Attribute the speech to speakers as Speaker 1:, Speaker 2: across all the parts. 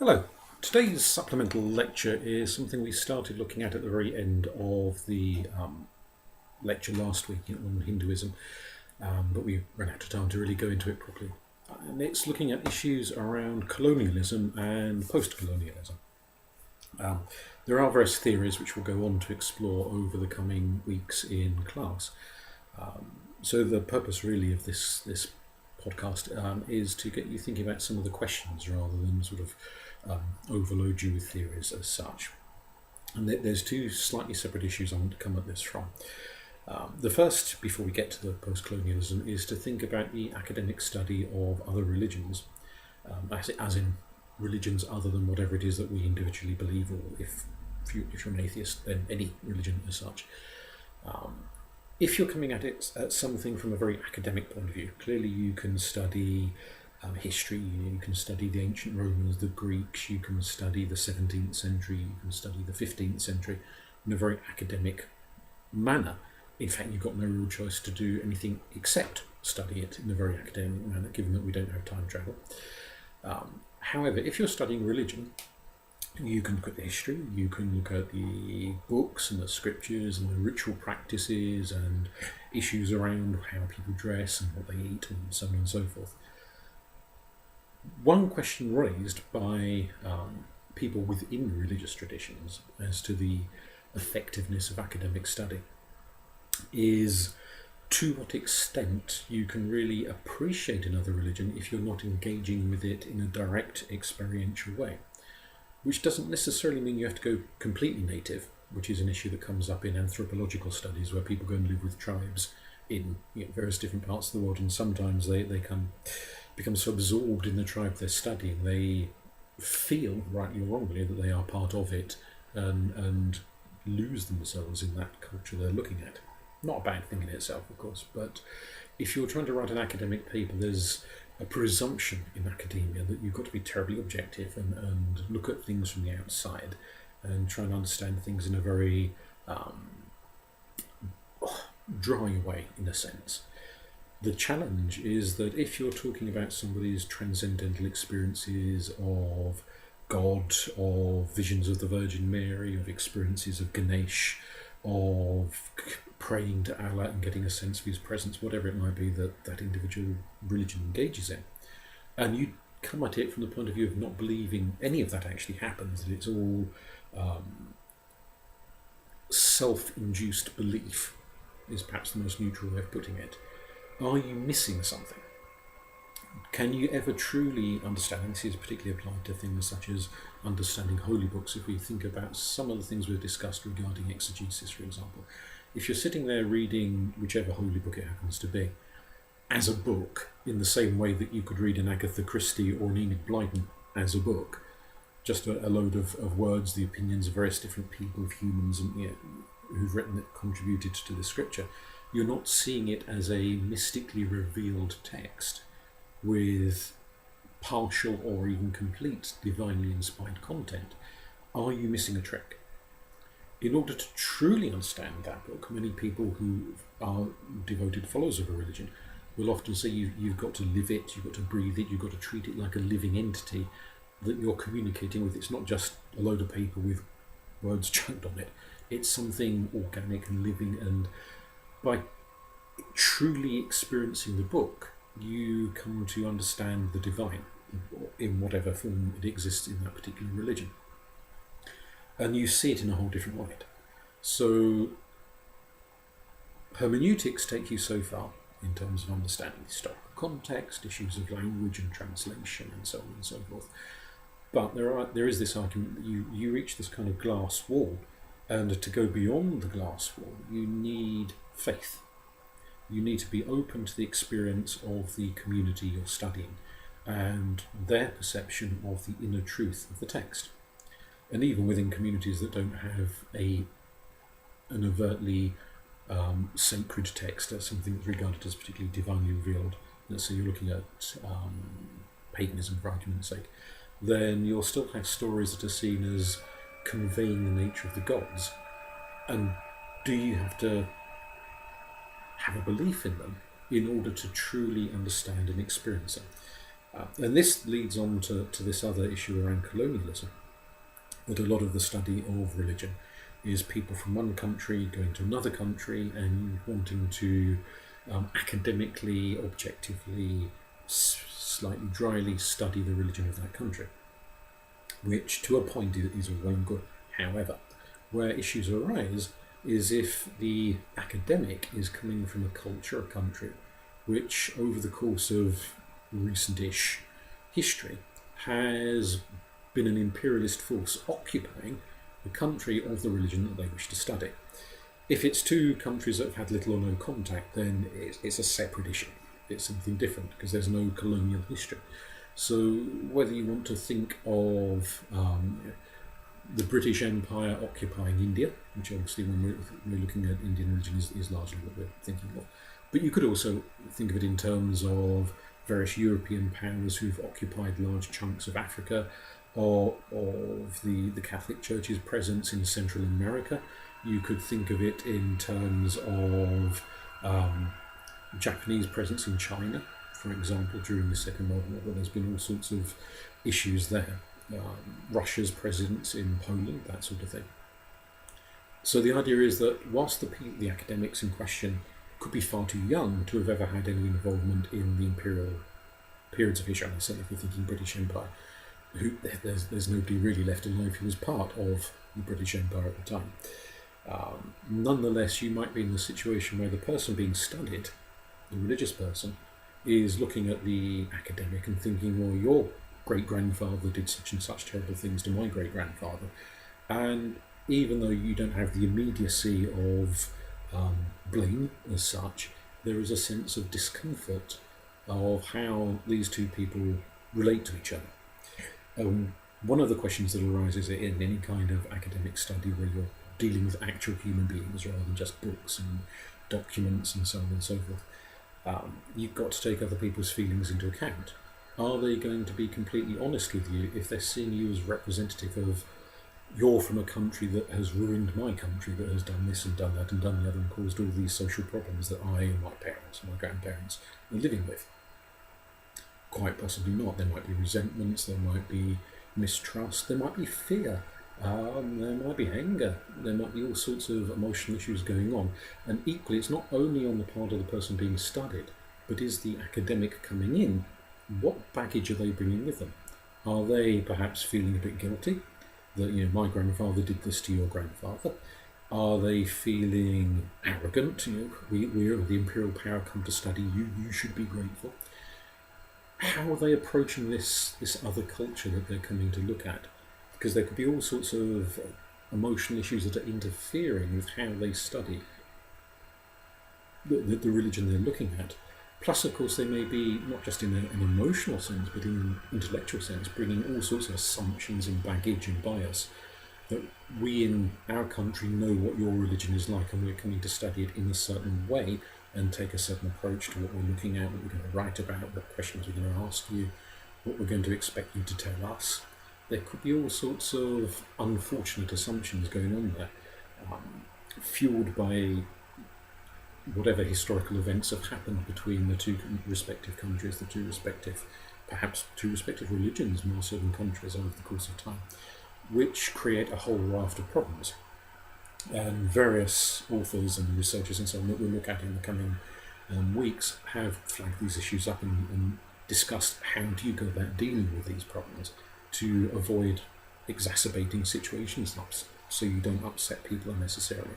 Speaker 1: Hello. Today's supplemental lecture is something we started looking at the very end of the lecture last week on Hinduism, but we ran out of time to really go into it properly. And it's looking at issues around colonialism and post-colonialism. There are various theories which we'll go on to explore over the coming weeks in class. So the purpose really of this podcast is to get you thinking about some of the questions rather than sort of overload you with theories as such. And there's two slightly separate issues I want to come at this from. The first, before we get to the post-colonialism, is to think about the academic study of other religions, as in religions other than whatever it is that we individually believe, or if you're an atheist, then any religion as such. If you're coming at it at something from a very academic point of view, clearly you can study history, you can study the ancient Romans, the Greeks, you can study the 17th century, you can study the 15th century in a very academic manner. In fact, you've got no real choice to do anything except study it in a very academic manner, given that we don't have time travel. However, if you're studying religion, you can look at the history, you can look at the books and the scriptures and the ritual practices and issues around how people dress and what they eat and so on and so forth. One question raised by people within religious traditions as to the effectiveness of academic study is to what extent you can really appreciate another religion if you're not engaging with it in a direct experiential way. Which doesn't necessarily mean you have to go completely native, which is an issue that comes up in anthropological studies where people go and live with tribes in various different parts of the world, and sometimes they become so absorbed in the tribe they're studying, they feel, rightly or wrongly, that they are part of it and lose themselves in that culture they're looking at. Not a bad thing in itself, of course, but if you're trying to write an academic paper, there's a presumption in academia that you've got to be terribly objective and look at things from the outside and try and understand things in a very dry way, in a sense. The challenge is that if you're talking about somebody's transcendental experiences of God, of visions of the Virgin Mary, of experiences of Ganesh, of praying to Allah and getting a sense of his presence, whatever it might be that individual religion engages in, and you come at it from the point of view of not believing any of that actually happens, that it's all self-induced belief, is perhaps the most neutral way of putting it. Are you missing something? Can you ever truly understand, and this is particularly applied to things such as understanding holy books, if we think about some of the things we've discussed regarding exegesis, for example. If you're sitting there reading whichever holy book it happens to be, as a book, in the same way that you could read an Agatha Christie or an Enid Blyton as a book, just a load of words, the opinions of various different people, of humans, and who've written it, contributed to the scripture, you're not seeing it as a mystically revealed text with partial or even complete divinely inspired content. Are you missing a trick? In order to truly understand that book, many people who are devoted followers of a religion will often say you've got to live it, you've got to breathe it, you've got to treat it like a living entity that you're communicating with. It's not just a load of paper with words chunked on it. It's something organic and living, and by truly experiencing the book, you come to understand the divine in whatever form it exists in that particular religion. And you see it in a whole different light. So hermeneutics take you so far in terms of understanding historical context, issues of language and translation, and so on and so forth. But there is this argument that you reach this kind of glass wall, and to go beyond the glass wall, you need faith. You need to be open to the experience of the community you're studying and their perception of the inner truth of the text. And even within communities that don't have an overtly sacred text, as something that's regarded as particularly divinely revealed, let's say you're looking at paganism for argument's sake, then you'll still have stories that are seen as conveying the nature of the gods. And do you have to have a belief in them in order to truly understand and experience them? And this leads on to this other issue around colonialism, that a lot of the study of religion is people from one country going to another country and wanting to academically, objectively, slightly dryly study the religion of that country, which to a point is all well and good. However, where issues arise is if the academic is coming from a culture, a country, which over the course of recent-ish history has been an imperialist force occupying the country of the religion that they wish to study. If it's two countries that have had little or no contact, then it's a separate issue. It's something different because there's no colonial history. So whether you want to think of the British Empire occupying India, which obviously when we're looking at Indian religion is largely what we're thinking of, but you could also think of it in terms of various European powers who've occupied large chunks of Africa, or of the Catholic Church's presence in Central America. You could think of it in terms of Japanese presence in China, for example, during the Second World War. There's been all sorts of issues there. Russia's presence in Poland, that sort of thing. So the idea is that whilst the academics in question could be far too young to have ever had any involvement in the imperial periods of history, and certainly if you're thinking British Empire, there's nobody really left alive who was part of the British Empire at the time. Nonetheless, you might be in the situation where the person being studied, the religious person, is looking at the academic and thinking, well, your great-grandfather did such and such terrible things to my great-grandfather. And even though you don't have the immediacy of blame as such, there is a sense of discomfort of how these two people relate to each other. One of the questions that arises in any kind of academic study where you're dealing with actual human beings rather than just books and documents and so on and so forth, you've got to take other people's feelings into account. Are they going to be completely honest with you if they're seeing you as representative of, you're from a country that has ruined my country, that has done this and done that and done the other and caused all these social problems that I and my parents and my grandparents are living with? Quite possibly not. There might be resentments, there might be mistrust, there might be fear, there might be anger, there might be all sorts of emotional issues going on. And equally, it's not only on the part of the person being studied, but is the academic coming in, what baggage are they bringing with them? Are they perhaps feeling a bit guilty that, my grandfather did this to your grandfather? Are they feeling arrogant? We're the imperial power come to study you, you should be grateful. How are they approaching this other culture that they're coming to look at? Because there could be all sorts of emotional issues that are interfering with how they study the religion they're looking at. Plus, of course, they may be, not just in an emotional sense, but in an intellectual sense, bringing all sorts of assumptions and baggage and bias that we in our country know what your religion is like and we're coming to study it in a certain way and take a certain approach to what we're looking at, what we're going to write about, what questions we're going to ask you, what we're going to expect you to tell us. There could be all sorts of unfortunate assumptions going on there, fueled by whatever historical events have happened between the two respective countries, perhaps two respective religions more so than countries over the course of time, which create a whole raft of problems. And various authors and researchers and so on that we'll look at in the coming weeks have flagged these issues up and discussed how do you go about dealing with these problems to avoid exacerbating situations so you don't upset people unnecessarily,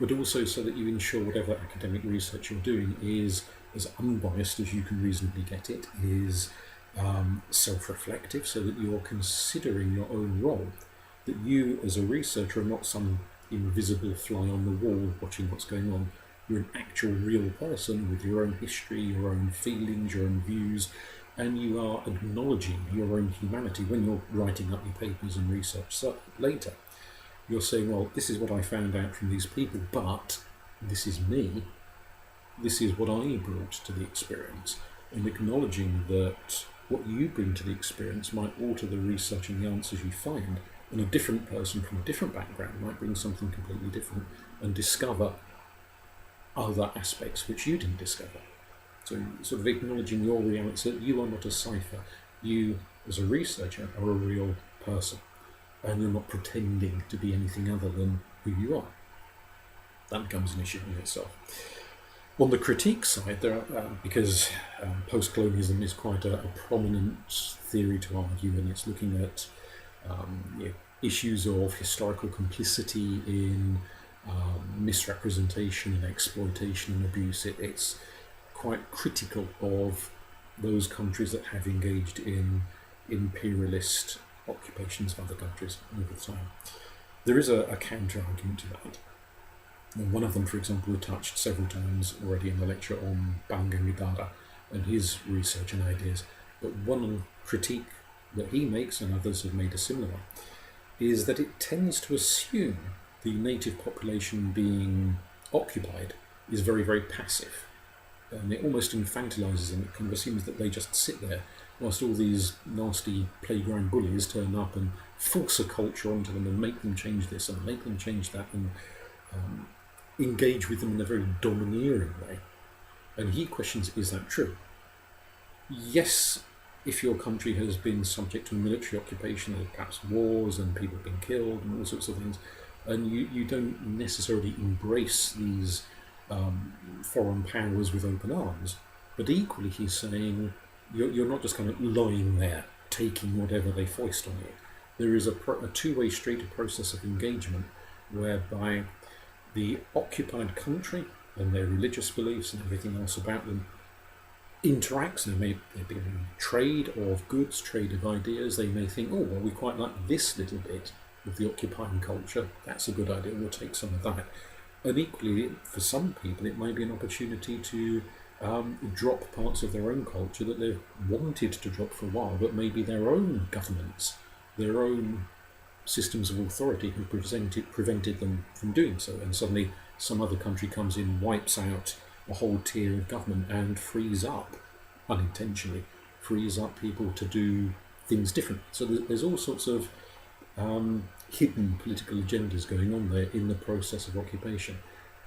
Speaker 1: but also so that you ensure whatever academic research you're doing is as unbiased as you can reasonably get it, is self-reflective, so that you're considering your own role, that you as a researcher are not some invisible fly on the wall watching what's going on. You're an actual real person with your own history, your own feelings, your own views, and you are acknowledging your own humanity when you're writing up your papers and research. So later, you're saying, well, this is what I found out from these people, but this is me. This is what I brought to the experience. And acknowledging that what you bring to the experience might alter the research and the answers you find, and a different person from a different background might bring something completely different and discover other aspects which you didn't discover. So sort of acknowledging your reality, that you are not a cipher. You, as a researcher, are a real person, and you're not pretending to be anything other than who you are. That becomes an issue in itself. On the critique side, there are, because post-colonialism is quite a prominent theory to argue, and it's looking at issues of historical complicity in misrepresentation and exploitation and abuse. It's quite critical of those countries that have engaged in imperialist occupations of other countries over time. There is a counter-argument to that. And one of them, for example, we touched several times already in the lecture on Bangangidara and his research and ideas. But one critique that he makes, and others have made a similar one, is that it tends to assume the native population being occupied is very, very passive. And it almost infantilizes them. It kind of assumes that they just sit there whilst all these nasty playground bullies turn up and force a culture onto them and make them change this and make them change that and engage with them in a very domineering way. And he questions, is that true? Yes, if your country has been subject to a military occupation, and perhaps wars and people have been killed and all sorts of things, and you don't necessarily embrace these foreign powers with open arms, but equally he's saying you're not just kind of lying there taking whatever they foist on you. There is a two-way street process of engagement whereby the occupied country and their religious beliefs and everything else about them interacts. There may be trade of goods, trade of ideas. They may think, oh, well, we quite like this little bit of the occupying culture. That's a good idea. We'll take some of that. And equally, for some people, it may be an opportunity to drop parts of their own culture that they've wanted to drop for a while, but maybe their own governments, their own systems of authority have prevented them from doing so. And suddenly some other country comes in, wipes out a whole tier of government and frees up, unintentionally, frees up people to do things differently. So there's all sorts of hidden political agendas going on there in the process of occupation.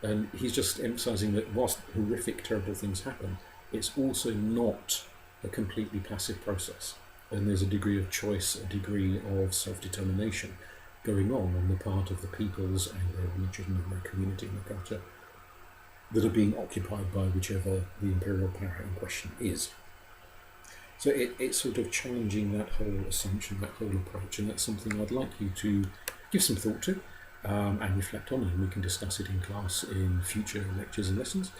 Speaker 1: And he's just emphasising that whilst horrific, terrible things happen, it's also not a completely passive process. And there's a degree of choice, a degree of self-determination going on the part of the peoples and their religion and their community and their culture that are being occupied by whichever the imperial power in question is. So it's sort of challenging that whole assumption, that whole approach, and that's something I'd like you to give some thought to and reflect on, and we can discuss it in class in future lectures and lessons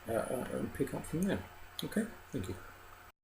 Speaker 1: and pick up from there. Okay, thank you.